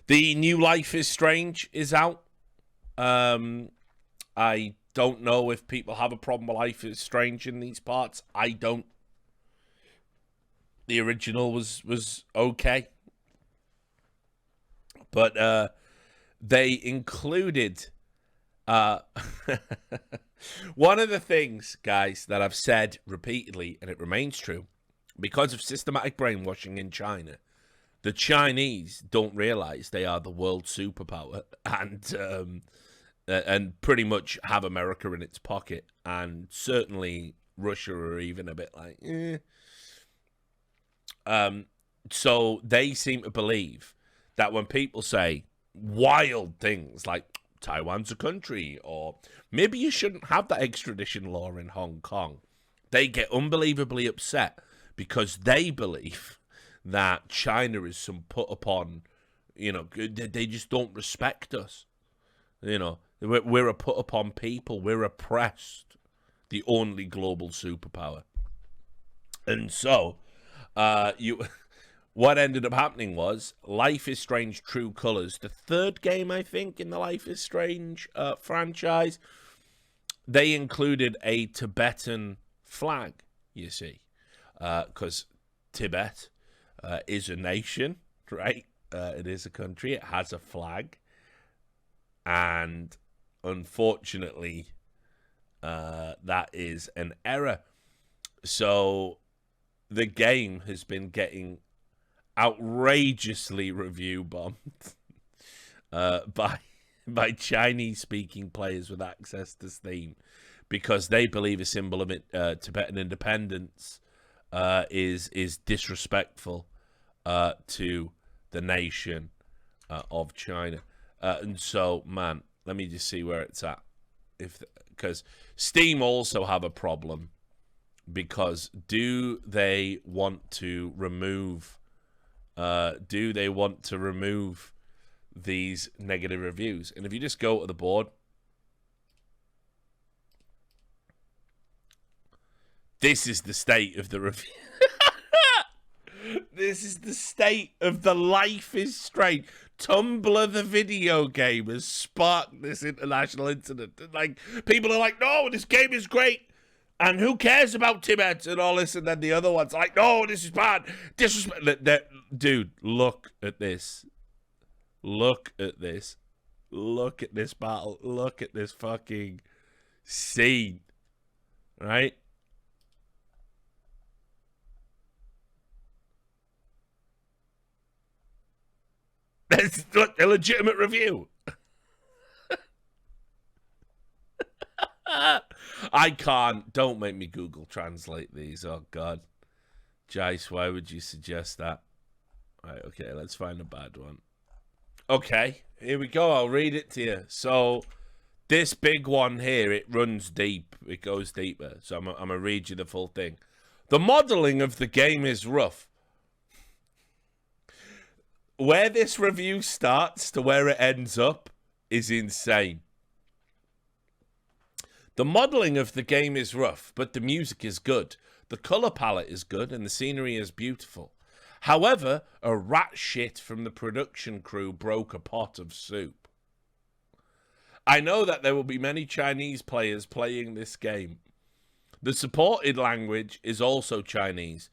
The new Life is Strange is out. I don't know if people have a problem with Life is Strange in these parts. I don't. The original was okay. But they included one of the things, guys, that I've said repeatedly, and it remains true, because of systematic brainwashing in China, the Chinese don't realize they are the world superpower and pretty much have America in its pocket, and certainly Russia are even a bit like, So they seem to believe that when people say wild things like Taiwan's a country, or maybe you shouldn't have that extradition law in Hong Kong, they get unbelievably upset because they believe that China is some put upon, they just don't respect us. We're a put upon people. We're oppressed. The only global superpower. And so, what ended up happening was Life is Strange True Colors, the third game, I think, in the Life is Strange franchise. They included a Tibetan flag, you see, because Tibet is a nation, right? It is a country. It has a flag. And unfortunately, that is an error. So the game has been getting outrageously review bombed by Chinese-speaking players with access to Steam, because they believe a symbol of Tibetan independence is disrespectful to the nation of China. And so, man, let me just see where it's at. Because Steam also have a problem, because do they want to remove these negative reviews? And if you just go to the board, this is the state of the review. This is the state of the Life is Strange. Tumblr, the video game, has sparked this international incident. Like, people are like, no, this game is great, and who cares about Tibet and all this? And then the other ones are like, no, this is bad. Disrespect. Dude, look at this. Look at this. Look at this battle. Look at this fucking scene. Right? That's a legitimate review. I can't. Don't make me Google Translate these. Oh, God. Jace, why would you suggest that? Right, okay, let's find a bad one. Okay, here we go. I'll read it to you. So, this big one here, it runs deep. It goes deeper. So, I'm going to read you the full thing. The modeling of the game is rough. Where this review starts to where it ends up is insane. The modeling of the game is rough, but the music is good. The color palette is good, and the scenery is beautiful. However, a rat shit from the production crew broke a pot of soup. I know that there will be many Chinese players playing this game. The supported language is also Chinese,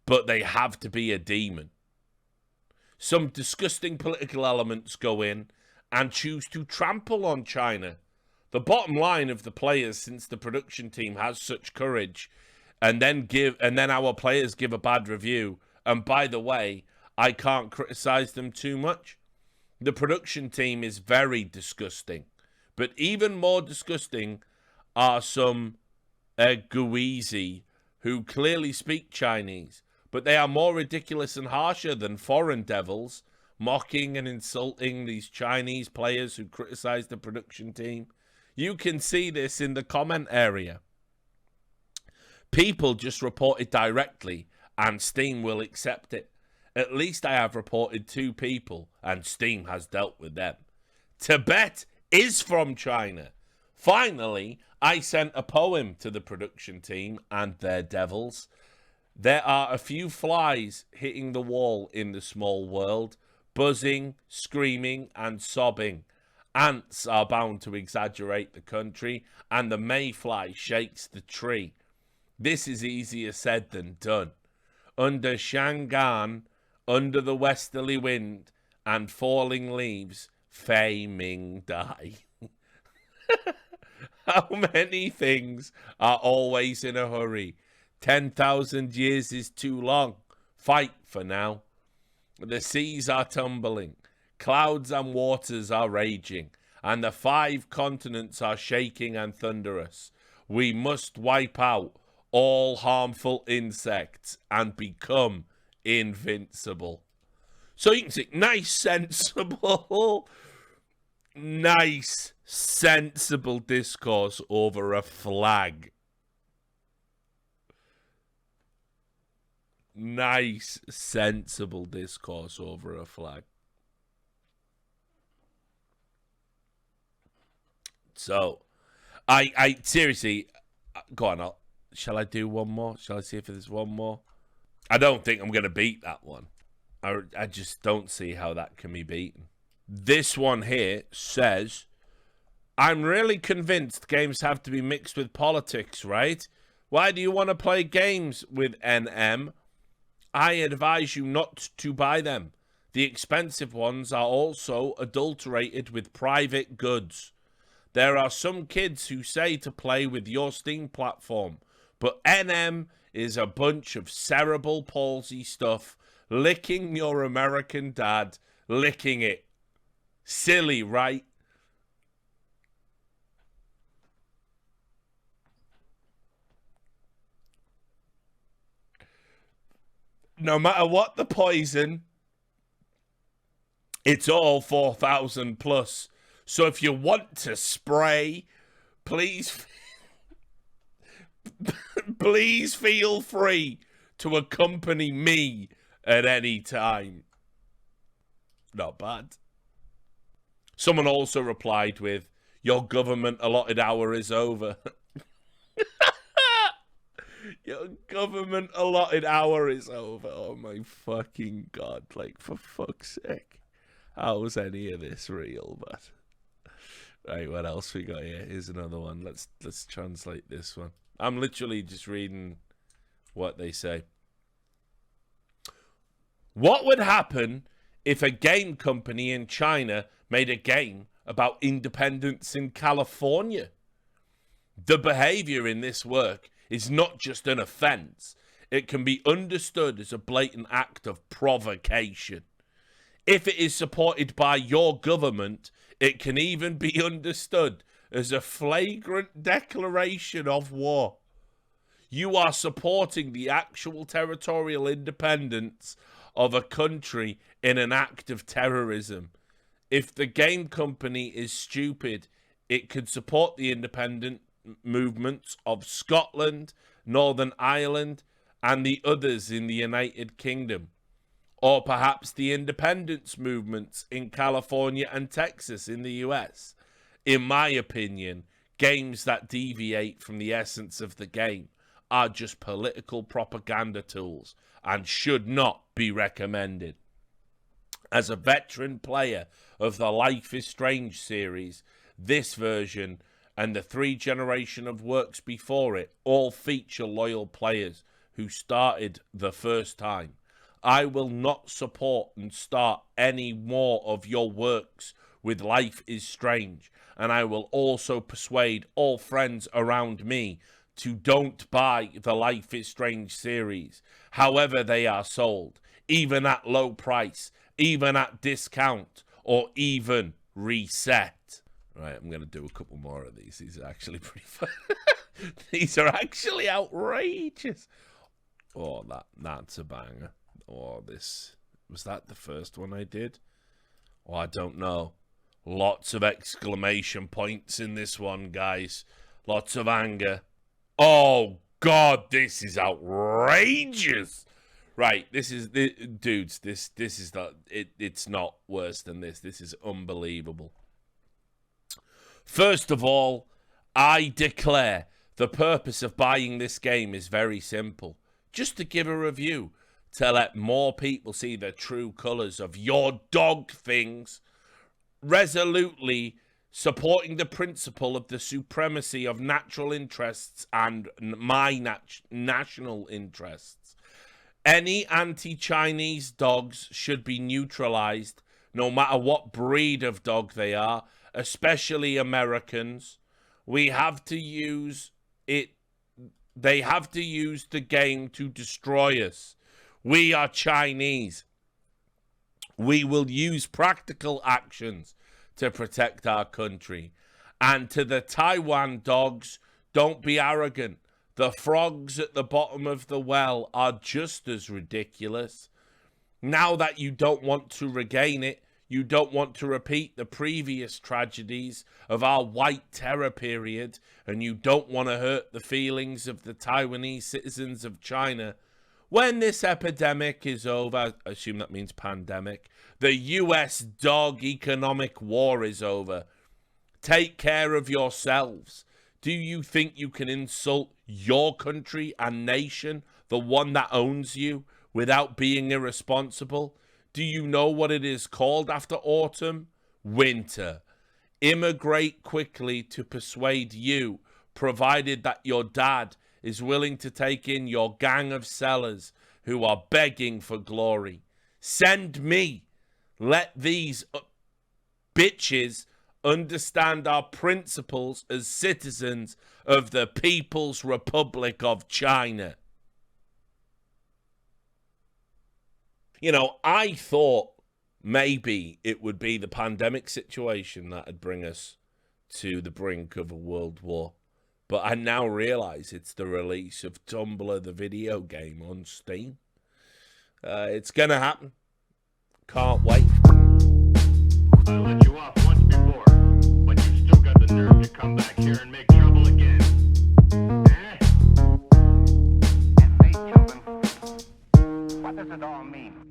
but they have to be a demon. Some disgusting political elements go in and choose to trample on China. The bottom line of the players, since the production team has such courage, and then our players give a bad review. And by the way, I can't criticize them too much. The production team is very disgusting, but even more disgusting are some Guizi who clearly speak Chinese. But they are more ridiculous and harsher than foreign devils, mocking and insulting these Chinese players who criticize the production team. You can see this in the comment area. People just report it directly, and Steam will accept it. At least I have reported 2 people, and Steam has dealt with them. Tibet is from China. Finally, I sent a poem to the production team and their devils. There are a few flies hitting the wall in the small world, buzzing, screaming, and sobbing. Ants are bound to exaggerate the country, and the mayfly shakes the tree. This is easier said than done. Under Shangan, under the westerly wind and falling leaves, Fei Ming die. How many things are always in a hurry? 10,000 years is too long. Fight for now. The seas are tumbling. Clouds and waters are raging. And the 5 continents are shaking and thunderous. We must wipe out all harmful insects and become invincible. So you can see, nice, sensible discourse over a flag. Nice, sensible discourse over a flag. So, I seriously, go on, shall I do one more? Shall I see if there's one more? I don't think I'm going to beat that one. I just don't see how that can be beaten. This one here says, I'm really convinced games have to be mixed with politics, right? Why do you want to play games with NM? I advise you not to buy them. The expensive ones are also adulterated with private goods. There are some kids who say to play with your Steam platform, but NM is a bunch of cerebral palsy stuff, licking your American dad, licking it. Silly, right? No matter what the poison, it's all 4,000 plus. So if you want to spray, please feel free to accompany me at any time. Not bad. Someone also replied with, your government allotted hour is over. Your government allotted hour is over. Oh my fucking God. Like, for fuck's sake. How is any of this real, but... Right, what else we got here? Here's another one. Let's translate this one. I'm literally just reading what they say. What would happen if a game company in China made a game about independence in California? The behavior in this work is not just an offense. It can be understood as a blatant act of provocation. If it is supported by your government, it can even be understood as a flagrant declaration of war. You are supporting the actual territorial independence of a country in an act of terrorism. If the game company is stupid, it could support the independent movements of Scotland, Northern Ireland, and the others in the United Kingdom. Or perhaps the independence movements in California and Texas in the US. In my opinion, games that deviate from the essence of the game are just political propaganda tools and should not be recommended. As a veteran player of the Life is Strange series, this version and the 3 generation of works before it all feature loyal players who started the first time. I will not support and start any more of your works with Life is Strange, and I will also persuade all friends around me to don't buy the Life is Strange series, however they are sold, even at low price, even at discount, or even reset. Right, I'm going to do a couple more of these. These are actually pretty fun. These are actually outrageous. Oh, that's a banger. Oh, this... Was that the first one I did? Oh, I don't know. Lots of exclamation points in this one, guys. Lots of anger. Oh, God, this is outrageous. Right, this is... Dudes, this is the... It's not worse than this. This is unbelievable. First of all, I declare the purpose of buying this game is very simple. Just to give a review. to let more people see the true colours of your dog things, resolutely supporting the principle of the supremacy of natural interests and my national interests. Any anti-Chinese dogs should be neutralized, no matter what breed of dog they are, especially Americans. We have to use it. They have to use the game to destroy us. We are Chinese. We will use practical actions to protect our country. And to the Taiwan dogs, don't be arrogant. The frogs at the bottom of the well are just as ridiculous. Now that you don't want to regain it, you don't want to repeat the previous tragedies of our white terror period, and you don't want to hurt the feelings of the Taiwanese citizens of China, when this epidemic is over, I assume that means pandemic, the US dog economic war is over. Take care of yourselves. Do you think you can insult your country and nation, the one that owns you, without being irresponsible? Do you know what it is called after autumn? Winter. Immigrate quickly to persuade you, provided that your dad is willing to take in your gang of sellers who are begging for glory. Send me. Let these bitches understand our principles as citizens of the People's Republic of China. You know, I thought maybe it would be the pandemic situation that would bring us to the brink of a world war. But I now realize it's the release of Tumblr, the video game, on Steam. It's going to happen. Can't wait. I let you off once before, but you still got the nerve to come back here and make trouble again. Eh? Yes, children. What does it all mean?